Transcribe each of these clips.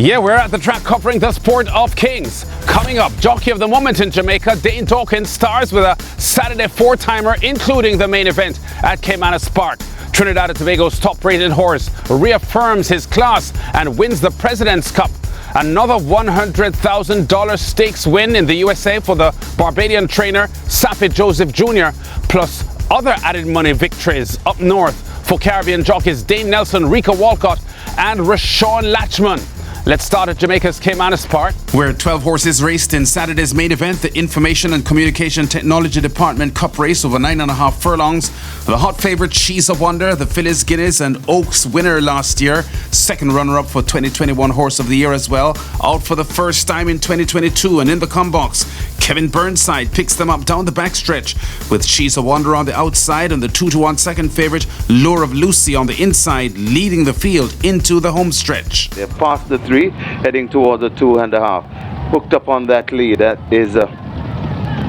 Yeah, we're at the track covering the sport of kings. Coming up, jockey of the moment in Jamaica, Dane Dawkins stars with a Saturday four-timer, including the main event at Caymanas Park. Trinidad and Tobago's top-rated horse reaffirms his class and wins the President's Cup. Another $100,000 stakes win in the USA for the Barbadian trainer Saffie Joseph Jr., plus other added money victories up north for Caribbean jockeys Dane Nelson, Rico Walcott and Reshawn Latchman. Let's start at Jamaica's Caymanas Park, where 12 horses raced in Saturday's main event, the Information and Communication Technology Department Cup race over 9.5 furlongs. The hot favourite She's a Wonder, the Phyllis Guinness and Oaks winner last year, second runner-up for 2021 Horse of the Year as well, out for the first time in 2022. And in the come box, Kevin Burnside picks them up down the backstretch with She's a Wonder on the outside and the 2-1 second favourite Lure of Lucy on the inside, leading the field into the home stretch. They're past the 3, heading towards the 2.5. Hooked up on that lead, that is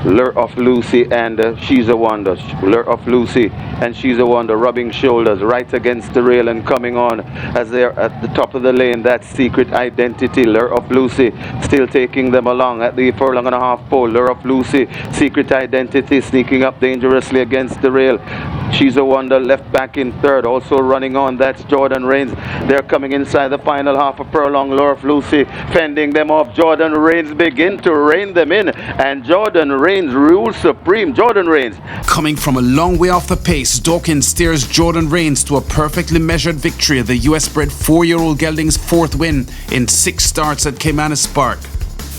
Lure of Lucy and She's a Wonder. Lure of Lucy and She's a Wonder rubbing shoulders right against the rail and coming on as they're at the top of the lane. That's Secret Identity. Lure of Lucy still taking them along at the furlong and a half pole. Lure of Lucy, Secret Identity sneaking up dangerously against the rail. She's a Wonder left back in third, also running on. That's Jordan Rains. They're coming inside the final half of furlong. Lure of Lucy fending them off. Jordan Rains begin to rein them in, and Jordan Rains rules supreme. Jordan Rains coming from a long way off the pace. Dawkins steers Jordan Rains to a perfectly measured victory, the US-bred 4-year-old gelding's fourth win in 6 starts at Caymanas Park.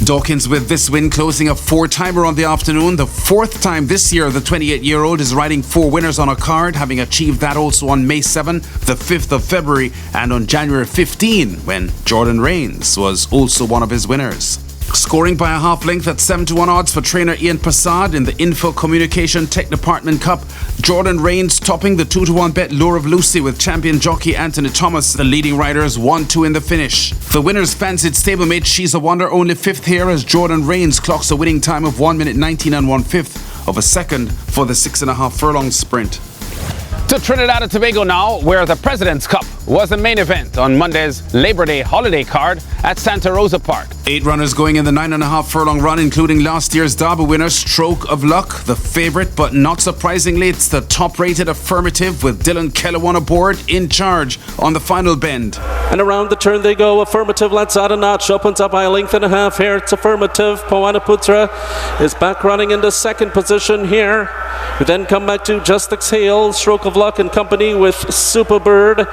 Dawkins with this win closing a 4-timer on the afternoon. The 4th time this year the 28-year-old is riding 4 winners on a card, having achieved that also on May 7, the 5th of February and on January 15 when Jordan Rains was also one of his winners. Scoring by a half length at 7-1 odds for trainer Ian Prasad in the Info Communication Tech Department Cup. Jordan Rains topping the 2-1 bet Lure of Lucy with champion jockey Anthony Thomas. The leading riders 1-2 in the finish. The winner's fancied stablemate She's a Wonder only 5th here as Jordan Rains clocks a winning time of 1 minute 19 1/5 of a second for the 6.5 furlong sprint. to Trinidad and Tobago now, where the President's Cup was the main event on Monday's Labor Day holiday card at Santa Rosa Park. 8 runners going in the 9.5 furlong run, including last year's Derby winner Stroke of Luck, the favourite, but not surprisingly, it's the top-rated Affirmative with Dylan Kellewan aboard in charge on the final bend. And around the turn they go. Affirmative lets out a notch, opens up by a length and a half here. It's Affirmative. Pawanaputra is back running into second position here. We then come back to Just Exhale, Stroke of Luck and company with Superbird.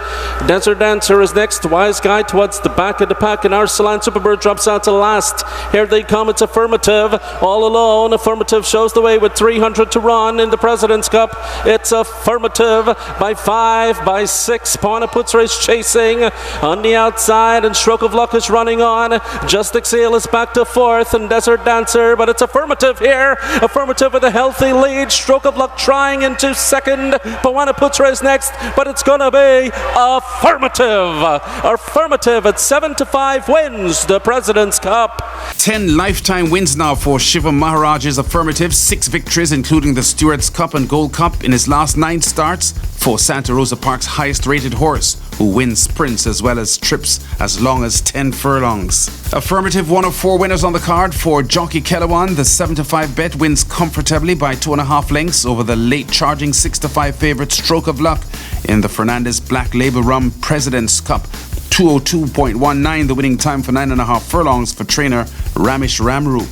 Desert Dancer is next. Wise Guy towards the back of the pack, and Arsalan Superbird drops out to last. Here they come. It's Affirmative all alone. Affirmative shows the way with 300 to run in the President's Cup. It's Affirmative by 5, by 6. Pawanaputra is chasing on the outside, and Stroke of Luck is running on. Just Exhale is back to 4th, and Desert Dancer, but it's Affirmative here. Affirmative with a healthy lead. Stroke of Luck trying into 2nd. Pawanaputra is next, but it's gonna be Affirmative. Affirmative at 7-5 wins the President's Cup. 10 lifetime wins now for Shivam Maharaj's Affirmative. 6 victories, including the Stewards Cup and Gold Cup in his last 9 starts for Santa Rosa Park's highest-rated horse, who wins sprints as well as trips as long as 10 furlongs. Affirmative, one of 4 winners on the card for Jockey Kellewan. The 7-5 bet wins comfortably by 2.5 lengths over the late-charging 6-5 favourite Stroke of Luck in the Fernandez Black Label Rum President's Cup. 202.19, the winning time for 9.5 furlongs for trainer Ramesh Ramroop.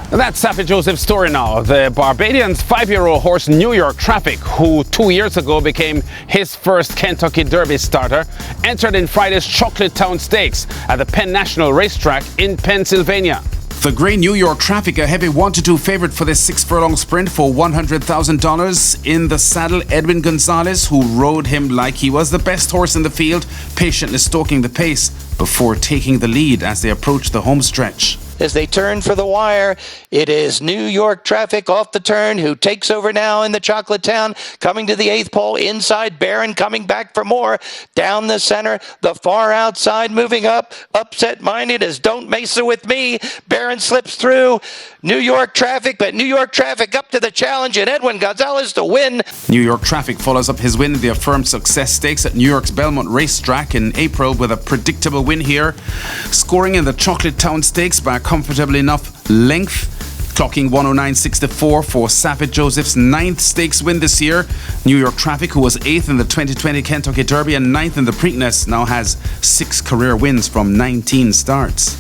That's Saffie Joseph's story now. The Barbadian's 5-year-old horse New York Traffic, who 2 years ago became his first Kentucky Derby starter, entered in Friday's Chocolate Town Stakes at the Penn National Racetrack in Pennsylvania. The Grey New York Traffic, a heavy 1-2 favourite for this 6-furlong sprint for $100,000. In the saddle, Edwin Gonzalez, who rode him like he was the best horse in the field, patiently stalking the pace before taking the lead as they approached the home stretch. as they turn for the wire. It is New York Traffic off the turn, who takes over now in the Chocolate Town, coming to the 8th pole. Inside, Barron coming back for more. Down the center, the far outside moving up. Upset Minded as Don't Mesa With Me. Barron slips through. New York Traffic, but New York Traffic up to the challenge, and Edwin Gonzalez to win. New York Traffic follows up his win in the Affirmed Success Stakes at New York's Belmont Racetrack in April with a predictable win here, scoring in the Chocolate Town Stakes by a comfortable enough length, clocking 109.64 for Saffie Joseph's 9th stakes win this year. New York Traffic, who was 8th in the 2020 Kentucky Derby and 9th in the Preakness, now has 6 career wins from 19 starts.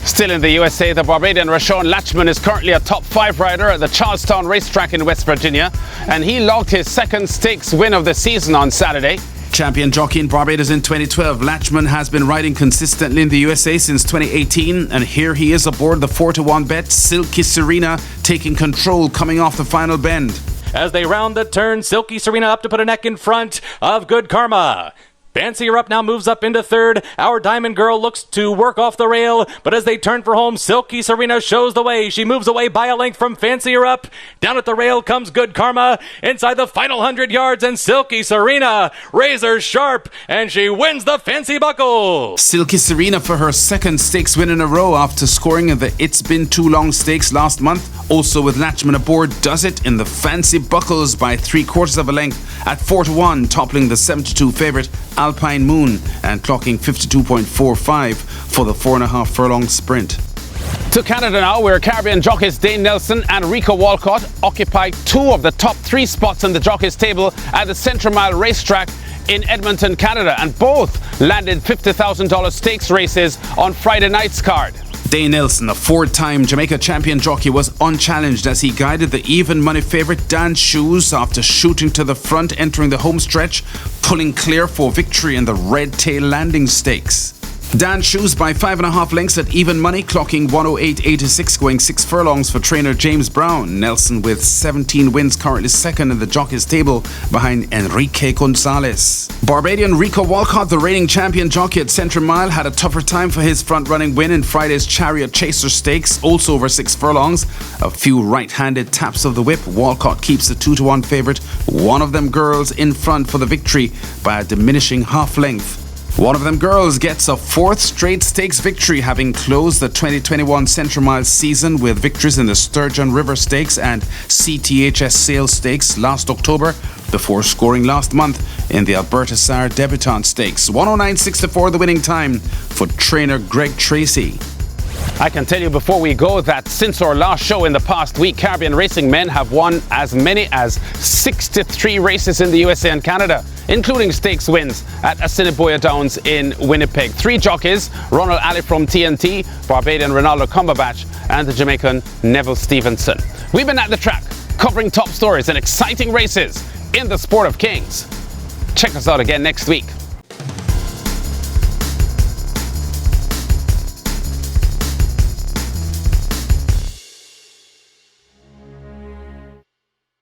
Still in the USA, the Barbadian Reshawn Latchman is currently a top 5 rider at the Charlestown Racetrack in West Virginia, and he logged his 2nd stakes win of the season on Saturday. Champion jockey in Barbados in 2012, Latchman has been riding consistently in the USA since 2018, and here he is aboard the 4-1 bet. Silky Serena taking control coming off the final bend. As they round the turn, Silky Serena up to put a neck in front of Good Karma. Fancy Her Up now moves up into 3rd. Our Diamond Girl looks to work off the rail, but as they turn for home, Silky Serena shows the way. She moves away by a length from Fancy Her Up. Down at the rail comes Good Karma inside the final 100 yards, and Silky Serena razor sharp, and she wins the Fancy Buckle. Silky Serena for her 2nd stakes win in a row after scoring in the It's Been Too Long stakes last month. Also with Latchman aboard, does it in the Fancy Buckles by 3/4 of a length at 4-1, toppling the 72 favourite Alpine Moon and clocking 52.45 for the 4.5 furlong sprint. To Canada now, where Caribbean jockeys Dane Nelson and Rico Walcott occupy 2 of the top 3 spots on the jockeys table at the Centre Mile Racetrack in Edmonton, Canada, and both landed $50,000 stakes races on Friday night's card. Dane Nelson, a 4-time Jamaica champion jockey, was unchallenged as he guided the even money favourite Dan Shoes after shooting to the front entering the home stretch, pulling clear for victory in the Red Tail Landing Stakes. Dan Shoes by 5.5 lengths at even money, clocking 108.86, going 6 furlongs for trainer James Brown. Nelson, with 17 wins, currently 2nd in the jockeys table behind Enrique Gonzalez. Barbadian Rico Walcott, the reigning champion jockey at Centre Mile, had a tougher time for his front-running win in Friday's Chariot Chaser Stakes, also over 6 furlongs. A few right-handed taps of the whip. Walcott keeps the 2-1 favourite, One of Them Girls, in front for the victory by a diminishing half length. One of Them Girls gets a 4th straight stakes victory, having closed the 2021 Centre Mile season with victories in the Sturgeon River Stakes and CTHS Sale Stakes last October, before scoring last month in the Alberta Sire Debutante Stakes. 109.64 the winning time for trainer Greg Tracy. I can tell you before we go that since our last show in the past week, Caribbean racing men have won as many as 63 races in the USA and Canada, including stakes wins at Assiniboia Downs in Winnipeg. 3 jockeys, Ronald Alley from TNT, Barbadian Ronaldo Cumberbatch, and the Jamaican Neville Stevenson. We've been at the track, covering top stories and exciting races in the sport of kings. Check us out again next week.